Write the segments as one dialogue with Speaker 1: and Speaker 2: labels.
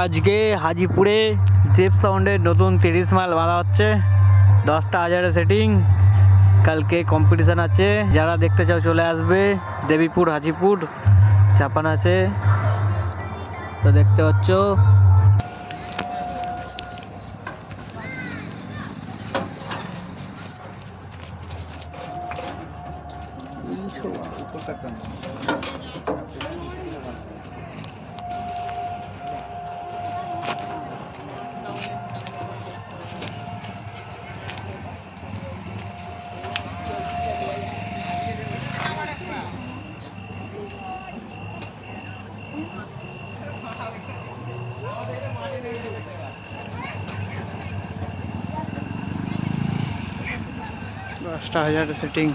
Speaker 1: আজকে হাজিপুরে জেপ সাউন্ডের নতুন 30 মাইল বাঁধা হচ্ছে। 10টা হাজারে সেটিং। কালকে কম্পিটিশান আছে, যারা দেখতে চাও চলে আসবে। দেবীপুর হাজিপুর চাপান আছে, তো দেখতে পাচ্ছ। দশটা হাজারে সেটিং।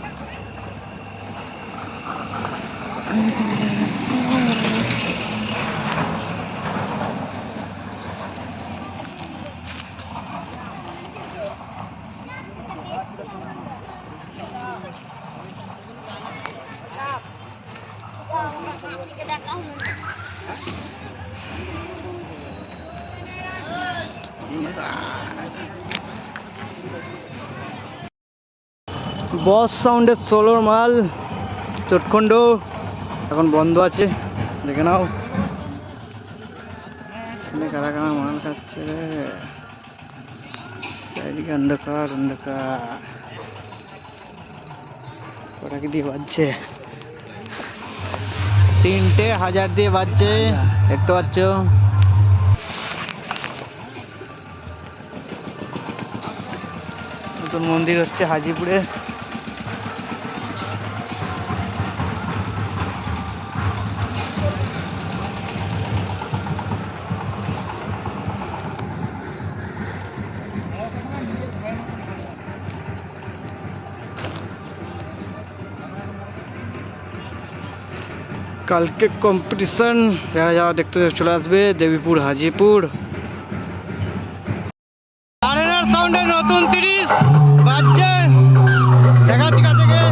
Speaker 1: বস সাউন্ডের 16 মাল চটখণ্ড এখন বন্ধ আছে, দেখে নাও। কারা কারা মাল খাচ্ছে রে, চারিদিকে অন্ধকার অন্ধকার। ওটা কি দিয়ে বাজছে? 3টে হাজার দিয়ে বাজছে, দেখতে পাচ্ছ। নতুন মন্দির হচ্ছে হাজিপুরে। কালকে কম্পিটিশন, যারা যারা দেখতে চলে আসবে দেবীপুর হাজিপুর। আরেনার সাউন্ডের নতুন 30 বাজছে, দেখাচ্ছি কাছে গিয়ে।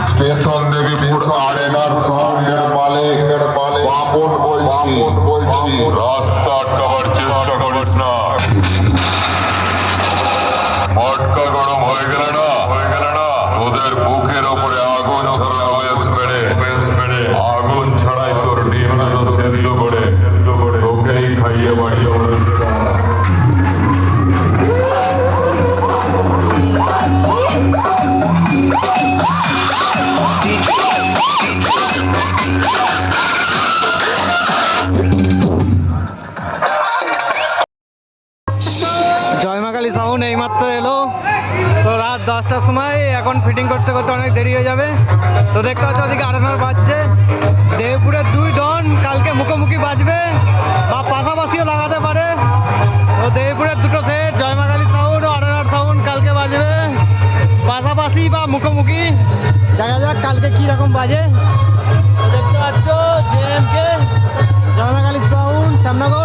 Speaker 2: স্টেশন দেবীপুর আরেনার সাউন্ডের মালিক বাপন বলছি, রাস্তা আটকাবার চেষ্টা করিস না। মটকা গরম হয়ে গেলে না ওদের বুকের ওপরে আগুন ধরাবে মেরে। আগুন ছাড়াই তোর ডিম সেদ্ধ করে তোকেই খাইয়ে বাড়িয়ে
Speaker 1: জয়মাকালী সাউন্ড এইমাত্র এলো, তো রাত 10টার সময়। এখন ফিটিং করতে করতে অনেক দেরি হয়ে যাবে। তো দেখতে পাচ্ছ ওদিকে আরেনার বাজছে। দেবপুরের 2 ডন কালকে মুখোমুখি বাজবে, বা পাশাপাশিও লাগাতে পারে। তো দেবপুরের 2টো set, Joy Ma Kali sound oh আরেনার sound কালকে বাজবে পাশাপাশি বা মুখোমুখি। দেখা যাক কালকে কীরকম বাজে। তো দেখতে পাচ্ছ জেএমকে, জয়মাকালী সাউন্ড, শ্যামনগর।